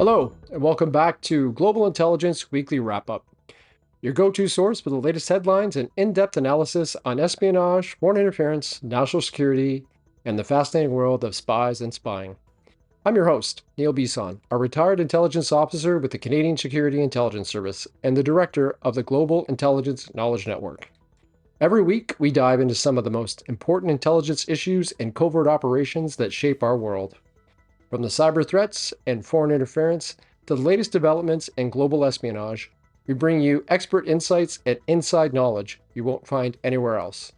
Hello, and welcome back to Global Intelligence Weekly Wrap-Up, your go-to source for the latest headlines and in-depth analysis on espionage, foreign interference, national security, and the fascinating world of spies and spying. I'm your host, Neil Bisson, a retired intelligence officer with the Canadian Security Intelligence Service and the director of the Global Intelligence Knowledge Network. Every week, we dive into some of the most important intelligence issues and covert operations that shape our world. From the cyber threats and foreign interference to the latest developments in global espionage, we bring you expert insights and inside knowledge you won't find anywhere else.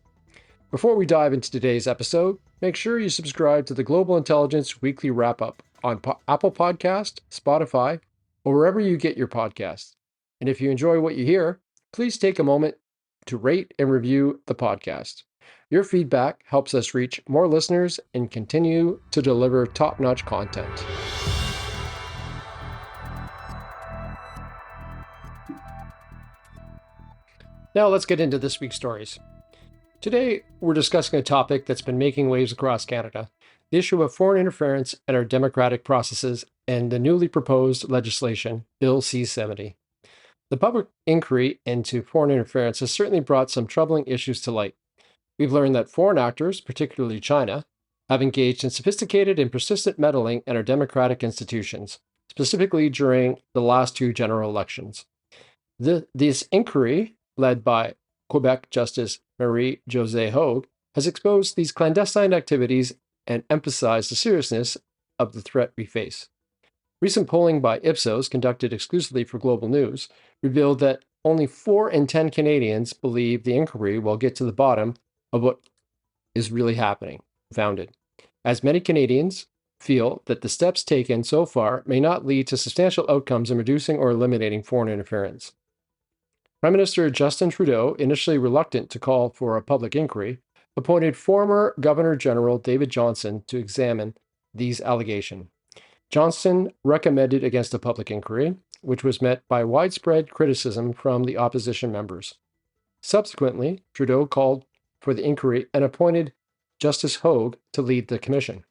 Before we dive into today's episode, make sure you subscribe to the Global Intelligence Weekly Wrap-Up on Apple Podcast, Spotify, or wherever you get your podcasts. And if you enjoy what you hear, please take a moment to rate and review the podcast. Your feedback helps us reach more listeners and continue to deliver top-notch content. Now let's get into this week's stories. Today, we're discussing a topic that's been making waves across Canada, the issue of foreign interference in our democratic processes and the newly proposed legislation, Bill C-70. The public inquiry into foreign interference has certainly brought some troubling issues to light. We've learned that foreign actors, particularly China, have engaged in sophisticated and persistent meddling in our democratic institutions, specifically during the last two general elections. This inquiry, led by Quebec Justice Marie-Josée Hogue, has exposed these clandestine activities and emphasized the seriousness of the threat we face. Recent polling by Ipsos, conducted exclusively for Global News, revealed that only 4 in 10 Canadians believe the inquiry will get to the bottom of what is really happening, founded, as many Canadians feel that the steps taken so far may not lead to substantial outcomes in reducing or eliminating foreign interference. Prime Minister Justin Trudeau, initially reluctant to call for a public inquiry, appointed former Governor General David Johnston to examine these allegations. Johnston recommended against a public inquiry, which was met by widespread criticism from the opposition members. Subsequently, Trudeau called for the inquiry and appointed Justice Hogue to lead the commission.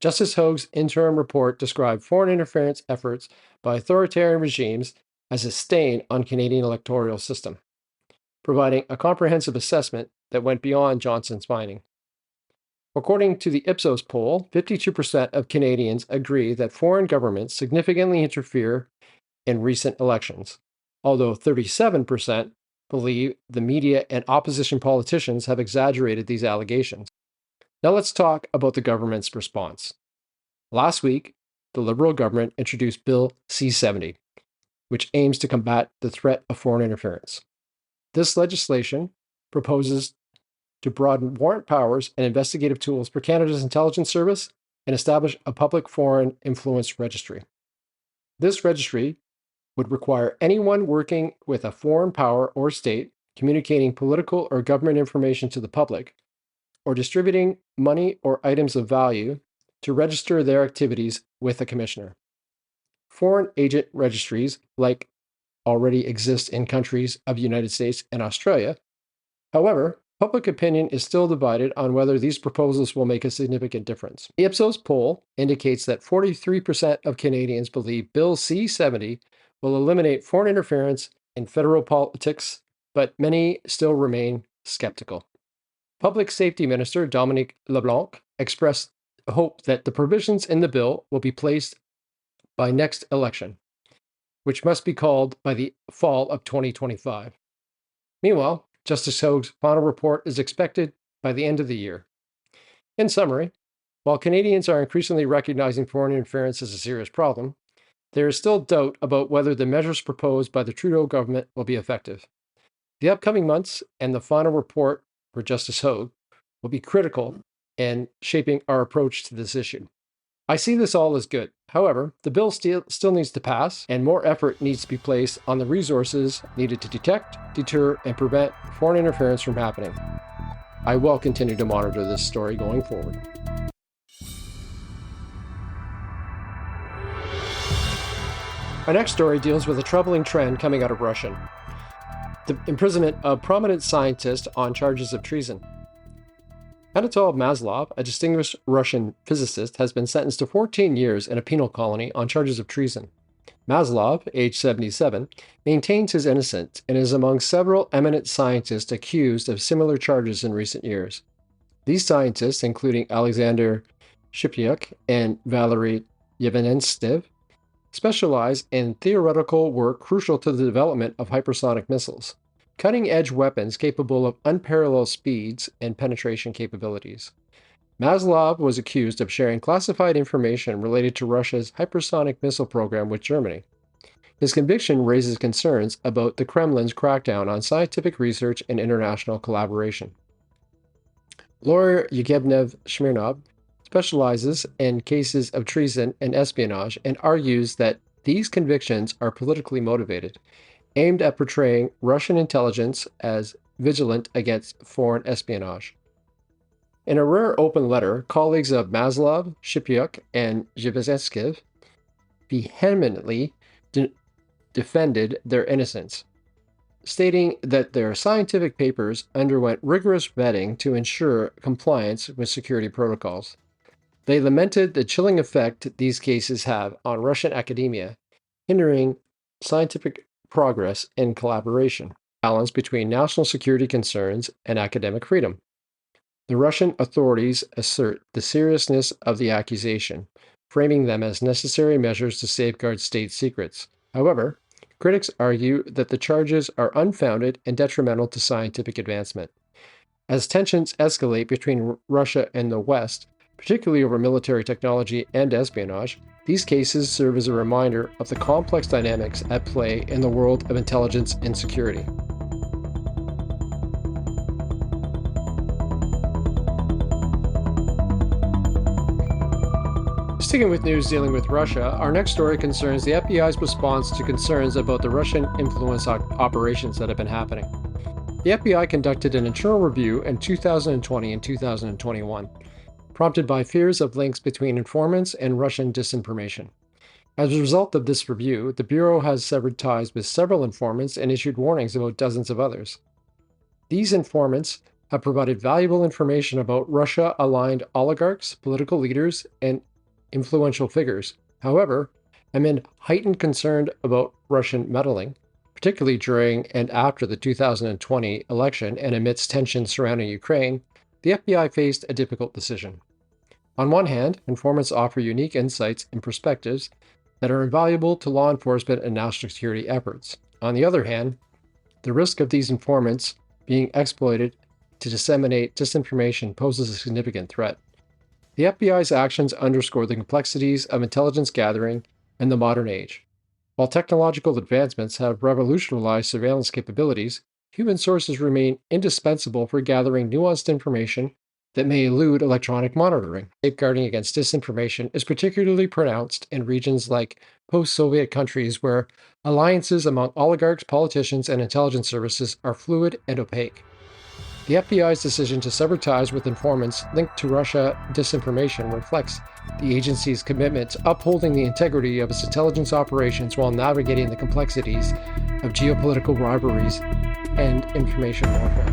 Justice Hogue's interim report described foreign interference efforts by authoritarian regimes as a stain on Canadian electoral system, providing a comprehensive assessment that went beyond Johnston's finding. According to the Ipsos poll, 52% of Canadians agree that foreign governments significantly interfere in recent elections, although 37% believe the media and opposition politicians have exaggerated these allegations. Now let's talk about the government's response. Last week, the Liberal government introduced Bill C-70, which aims to combat the threat of foreign interference. This legislation proposes to broaden warrant powers and investigative tools for Canada's intelligence service and establish a public foreign influence registry. This registry would require anyone working with a foreign power or state communicating political or government information to the public or distributing money or items of value to register their activities with a commissioner. Foreign agent registries, like already exist in countries of the United States and Australia. However, public opinion is still divided on whether these proposals will make a significant difference. The Ipsos poll indicates that 43% of Canadians believe Bill C-70 will eliminate foreign interference in federal politics, but many still remain skeptical. Public Safety Minister Dominic LeBlanc expressed hope that the provisions in the bill will be placed by next election, which must be called by the fall of 2025. Meanwhile, Justice Hogue's final report is expected by the end of the year. In summary, while Canadians are increasingly recognizing foreign interference as a serious problem, there is still doubt about whether the measures proposed by the Trudeau government will be effective. The upcoming months and the final report for Justice Hogue will be critical in shaping our approach to this issue. I see this all as good. However, the bill still needs to pass, and more effort needs to be placed on the resources needed to detect, deter, and prevent foreign interference from happening. I will continue to monitor this story going forward. Our next story deals with a troubling trend coming out of Russia: the imprisonment of prominent scientists on charges of treason. Anatol Maslov, a distinguished Russian physicist, has been sentenced to 14 years in a penal colony on charges of treason. Maslov, age 77, maintains his innocence and is among several eminent scientists accused of similar charges in recent years. These scientists, including Alexander Shipyuk and Valery Yevhenstev, specialize in theoretical work crucial to the development of hypersonic missiles, cutting-edge weapons capable of unparalleled speeds and penetration capabilities. Maslov was accused of sharing classified information related to Russia's hypersonic missile program with Germany. His conviction raises concerns about the Kremlin's crackdown on scientific research and international collaboration. Lawyer Yevgeny Smirnov specializes in cases of treason and espionage and argues that these convictions are politically motivated, aimed at portraying Russian intelligence as vigilant against foreign espionage. In a rare open letter, colleagues of Maslov, Shipyuk, and Zhivazetsky vehemently defended their innocence, stating that their scientific papers underwent rigorous vetting to ensure compliance with security protocols. They lamented the chilling effect these cases have on Russian academia, hindering scientific progress and collaboration, balance between national security concerns and academic freedom. The Russian authorities assert the seriousness of the accusation, framing them as necessary measures to safeguard state secrets. However, critics argue that the charges are unfounded and detrimental to scientific advancement. As tensions escalate between Russia and the West, particularly over military technology and espionage, these cases serve as a reminder of the complex dynamics at play in the world of intelligence and security. Sticking with news dealing with Russia, our next story concerns the FBI's response to concerns about the Russian influence operations that have been happening. The FBI conducted an internal review in 2020 and 2021, prompted by fears of links between informants and Russian disinformation. As a result of this review, the Bureau has severed ties with several informants and issued warnings about dozens of others. These informants have provided valuable information about Russia-aligned oligarchs, political leaders, and influential figures. However, amid heightened concern about Russian meddling, particularly during and after the 2020 election and amidst tensions surrounding Ukraine, the FBI faced a difficult decision. On one hand, informants offer unique insights and perspectives that are invaluable to law enforcement and national security efforts. On the other hand, the risk of these informants being exploited to disseminate disinformation poses a significant threat. The FBI's actions underscore the complexities of intelligence gathering in the modern age. While technological advancements have revolutionized surveillance capabilities, human sources remain indispensable for gathering nuanced information that may elude electronic monitoring. Safeguarding against disinformation is particularly pronounced in regions like post-Soviet countries where alliances among oligarchs, politicians, and intelligence services are fluid and opaque. The FBI's decision to sever ties with informants linked to Russia disinformation reflects the agency's commitment to upholding the integrity of its intelligence operations while navigating the complexities of geopolitical rivalries and information warfare.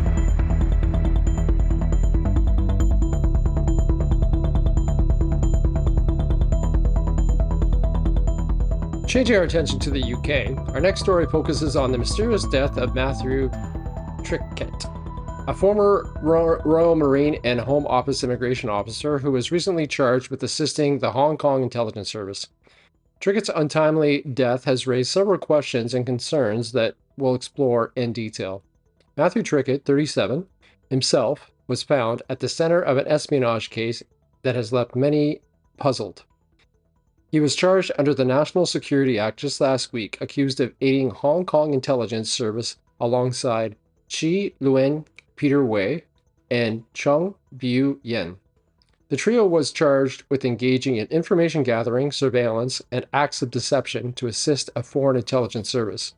Changing our attention to the UK, our next story focuses on the mysterious death of Matthew Trickett, a former Royal Marine and Home Office immigration officer who was recently charged with assisting the Hong Kong Intelligence Service. Trickett's untimely death has raised several questions and concerns that we'll explore in detail. Matthew Trickett, 37, himself was found at the center of an espionage case that has left many puzzled. He was charged under the National Security Act just last week, accused of aiding Hong Kong Intelligence Service alongside Chi Luen, Peter Wei, and Chung Biu Yen. The trio was charged with engaging in information gathering, surveillance, and acts of deception to assist a foreign intelligence service.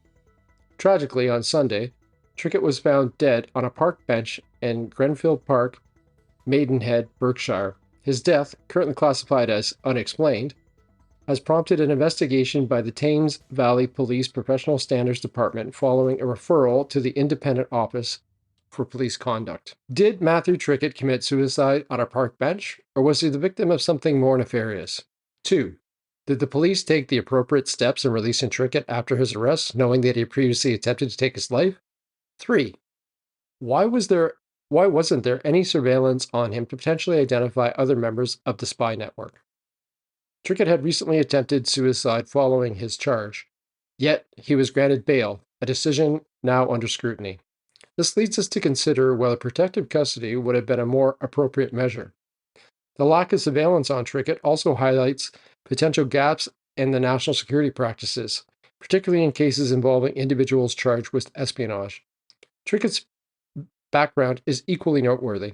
Tragically, on Sunday, Trickett was found dead on a park bench in Grenfell Park, Maidenhead, Berkshire. His death, currently classified as unexplained, has prompted an investigation by the Thames Valley Police Professional Standards Department following a referral to the Independent Office for Police Conduct. Did Matthew Trickett commit suicide on a park bench, or was he the victim of something more nefarious? 2. Did the police take the appropriate steps in releasing Trickett after his arrest, knowing that he had previously attempted to take his life? 3. Why wasn't there any surveillance on him to potentially identify other members of the spy network? Trickett had recently attempted suicide following his charge, yet he was granted bail, a decision now under scrutiny. This leads us to consider whether protective custody would have been a more appropriate measure. The lack of surveillance on Trickett also highlights potential gaps in the national security practices, particularly in cases involving individuals charged with espionage. Trickett's background is equally noteworthy.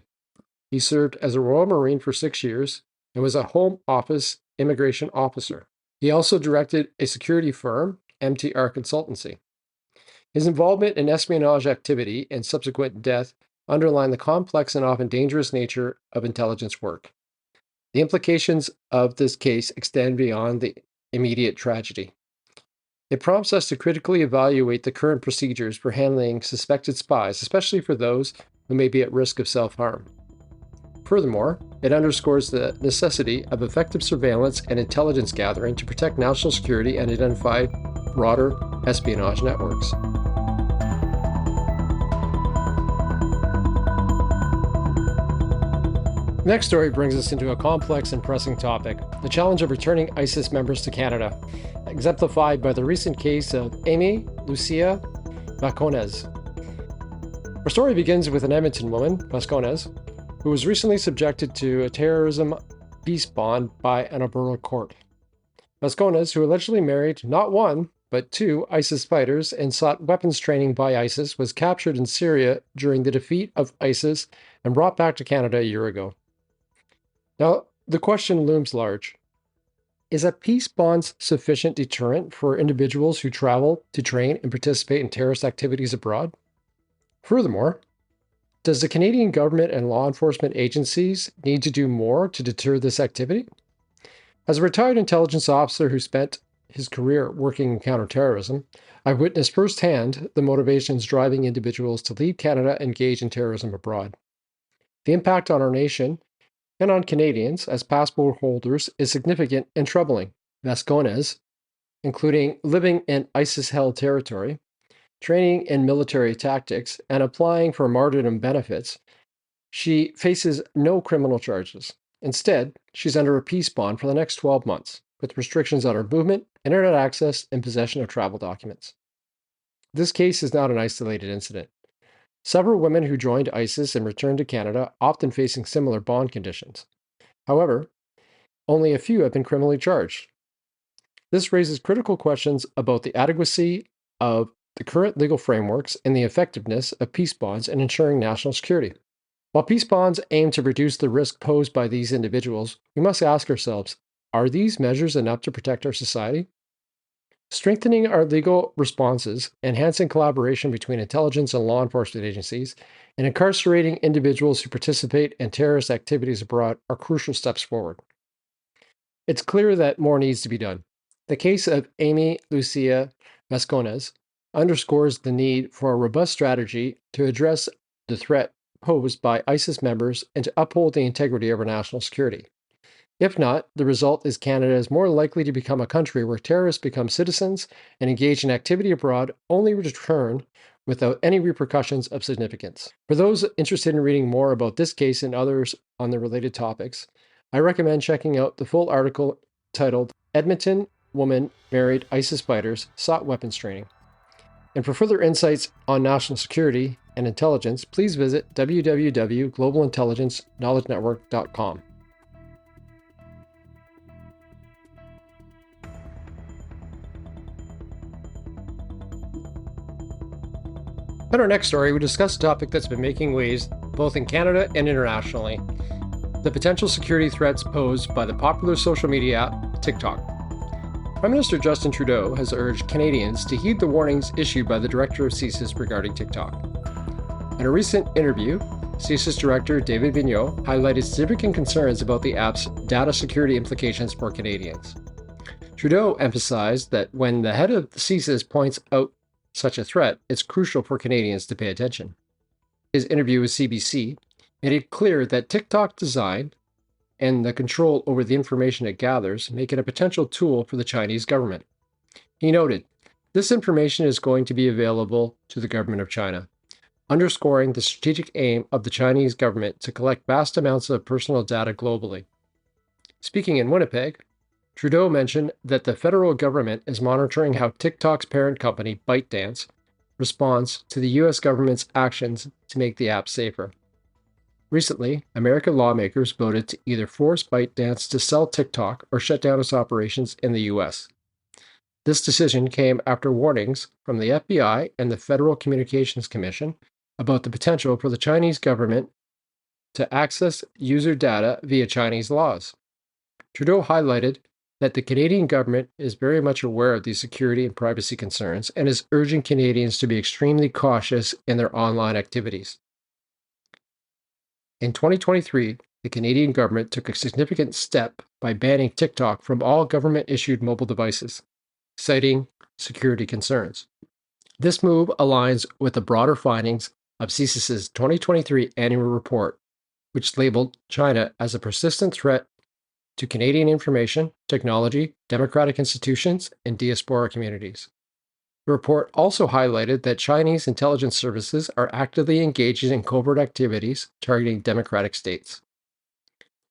He served as a Royal Marine for 6 years and was a Home Office immigration officer. He also directed a security firm, MTR Consultancy. His involvement in espionage activity and subsequent death underline the complex and often dangerous nature of intelligence work. The implications of this case extend beyond the immediate tragedy. It prompts us to critically evaluate the current procedures for handling suspected spies, especially for those who may be at risk of self-harm. Furthermore, it underscores the necessity of effective surveillance and intelligence gathering to protect national security and identify broader espionage networks. The next story brings us into a complex and pressing topic, the challenge of returning ISIS members to Canada, exemplified by the recent case of Amy Lucia Vasconez. Our story begins with an Edmonton woman, Vasconez, who was recently subjected to a terrorism peace bond by an Alberta court. Vasconez, who allegedly married not one, but 2 ISIS fighters and sought weapons training by ISIS, was captured in Syria during the defeat of ISIS and brought back to Canada a year ago. Now, the question looms large. Is a peace bond sufficient deterrent for individuals who travel to train and participate in terrorist activities abroad? Furthermore, does the Canadian government and law enforcement agencies need to do more to deter this activity? As a retired intelligence officer who spent his career working in counterterrorism, I've witnessed firsthand the motivations driving individuals to leave Canada and engage in terrorism abroad. The impact on our nation and on Canadians as passport holders is significant and troubling. Vasconez, including living in ISIS-held territory, training in military tactics, and applying for martyrdom benefits, she faces no criminal charges. Instead, she's under a peace bond for the next 12 months, with restrictions on her movement, internet access, and possession of travel documents. This case is not an isolated incident. Several women who joined ISIS and returned to Canada often facing similar bond conditions. However, only a few have been criminally charged. This raises critical questions about the adequacy of the current legal frameworks and the effectiveness of peace bonds in ensuring national security. While peace bonds aim to reduce the risk posed by these individuals, we must ask ourselves, are these measures enough to protect our society? Strengthening our legal responses, enhancing collaboration between intelligence and law enforcement agencies, and incarcerating individuals who participate in terrorist activities abroad are crucial steps forward. It's clear that more needs to be done. The case of Amy Lucia Vasconez underscores the need for a robust strategy to address the threat posed by ISIS members and to uphold the integrity of our national security. If not, the result is Canada is more likely to become a country where terrorists become citizens and engage in activity abroad, only to return without any repercussions of significance. For those interested in reading more about this case and others on the related topics, I recommend checking out the full article titled Edmonton Woman Married ISIS Fighters Sought Weapons Training. And for further insights on national security and intelligence, please visit www.globalintelligenceknowledgenetwork.com. In our next story, we discuss a topic that's been making waves both in Canada and internationally: the potential security threats posed by the popular social media app TikTok. Prime Minister Justin Trudeau has urged Canadians to heed the warnings issued by the director of CSIS regarding TikTok. In a recent interview, CSIS Director David Vigneault highlighted significant concerns about the app's data security implications for Canadians. Trudeau emphasized that when the head of CSIS points out such a threat, it's crucial for Canadians to pay attention. His interview with CBC made it clear that TikTok design and the control over the information it gathers make it a potential tool for the Chinese government. He noted, "This information is going to be available to the government of China," underscoring the strategic aim of the Chinese government to collect vast amounts of personal data globally. Speaking in Winnipeg, Trudeau mentioned that the federal government is monitoring how TikTok's parent company, ByteDance, responds to the U.S. government's actions to make the app safer. Recently, American lawmakers voted to either force ByteDance to sell TikTok or shut down its operations in the U.S. This decision came after warnings from the FBI and the Federal Communications Commission about the potential for the Chinese government to access user data via Chinese laws. Trudeau highlighted that the Canadian government is very much aware of these security and privacy concerns and is urging Canadians to be extremely cautious in their online activities. In 2023, the Canadian government took a significant step by banning TikTok from all government-issued mobile devices, citing security concerns. This move aligns with the broader findings of CSIS's 2023 annual report, which labeled China as a persistent threat to Canadian information, technology, democratic institutions, and diaspora communities. The report also highlighted that Chinese intelligence services are actively engaging in covert activities targeting democratic states.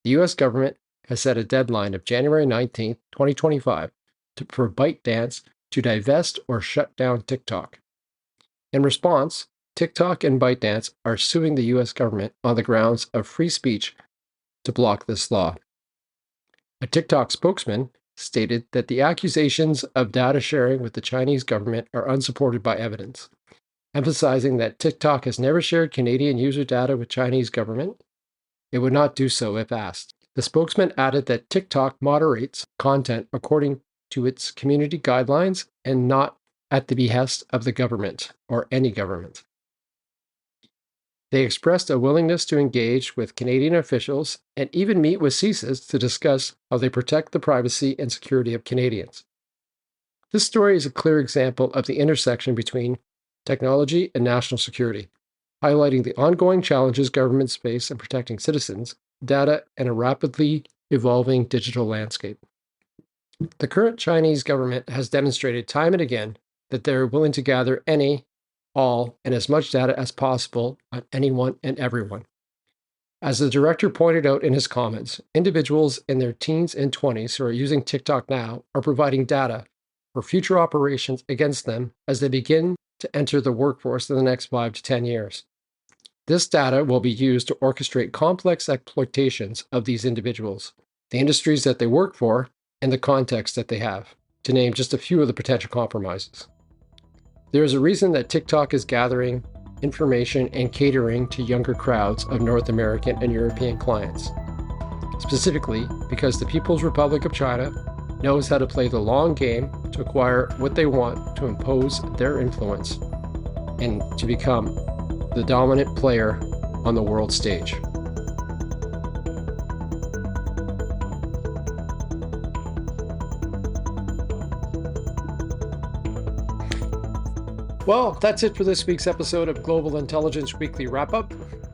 The U.S. government has set a deadline of January 19, 2025, for ByteDance to divest or shut down TikTok. In response, TikTok and ByteDance are suing the U.S. government on the grounds of free speech to block this law. A TikTok spokesman stated that the accusations of data sharing with the Chinese government are unsupported by evidence, emphasizing that TikTok has never shared Canadian user data with Chinese government. It would not do so if asked. The spokesman added that TikTok moderates content according to its community guidelines and not at the behest of the government or any government. They expressed a willingness to engage with Canadian officials and even meet with CSIS to discuss how they protect the privacy and security of Canadians. This story is a clear example of the intersection between technology and national security, highlighting the ongoing challenges governments face in protecting citizens, data, and a rapidly evolving digital landscape. The current Chinese government has demonstrated time and again that they are willing to gather any, all, and as much data as possible on anyone and everyone. As the director pointed out in his comments, individuals in their teens and 20s who are using TikTok now are providing data for future operations against them as they begin to enter the workforce in the next 5 to 10 years. This data will be used to orchestrate complex exploitations of these individuals, the industries that they work for, and the context that they have, to name just a few of the potential compromises. There is a reason that TikTok is gathering information and catering to younger crowds of North American and European clients, specifically because the People's Republic of China knows how to play the long game to acquire what they want to impose their influence and to become the dominant player on the world stage. Well, that's it for this week's episode of Global Intelligence Weekly Wrap-Up.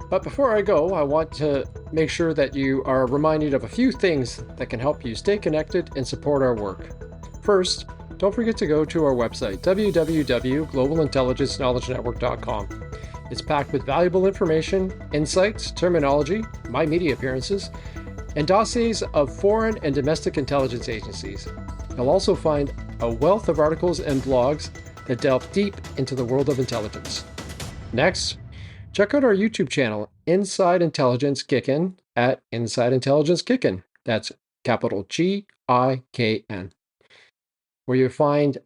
But before I go, I want to make sure that you are reminded of a few things that can help you stay connected and support our work. First, don't forget to go to our website, www.globalintelligenceknowledgenetwork.com. It's packed with valuable information, insights, terminology, my media appearances, and dossiers of foreign and domestic intelligence agencies. You'll also find a wealth of articles and blogs that delve deep into the world of intelligence. Next, check out our YouTube channel, Inside Intelligence Kickin' at Inside Intelligence Kickin'. That's capital G-I-K-N, where you'll find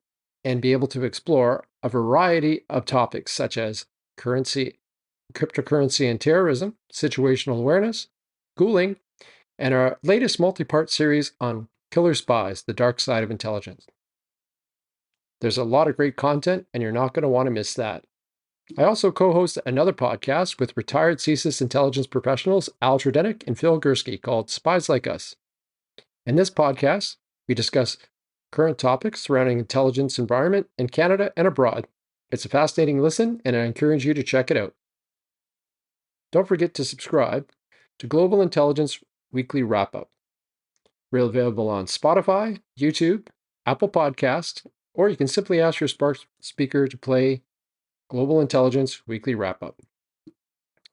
and be able to explore a variety of topics such as currency, cryptocurrency and terrorism, situational awareness, ghouling, and our latest multi-part series on killer spies, the dark side of intelligence. There's a lot of great content, and you're not going to want to miss that. I also co-host another podcast with retired CSIS intelligence professionals Al Tredenick and Phil Gursky called Spies Like Us. In this podcast, we discuss current topics surrounding intelligence environment in Canada and abroad. It's a fascinating listen, and I encourage you to check it out. Don't forget to subscribe to Global Intelligence Weekly Wrap-Up. We're available on Spotify, YouTube, Apple Podcast, or you can simply ask your smart speaker to play Global Intelligence Weekly Wrap-Up.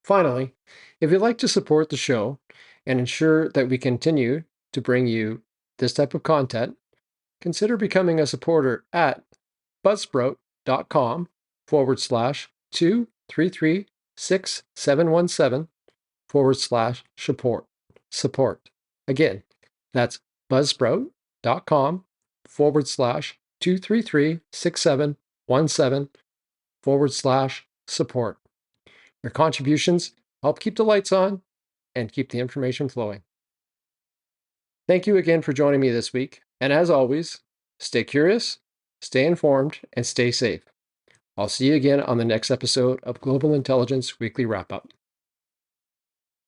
Finally, if you'd like to support the show and ensure that we continue to bring you this type of content, consider becoming a supporter at buzzsprout.com/2336717/support. Again, that's buzzsprout.com/2336717/support. Your contributions help keep the lights on and keep the information flowing. Thank you again for joining me this week. And as always, stay curious, stay informed, and stay safe. I'll see you again on the next episode of Global Intelligence Weekly Wrap-Up.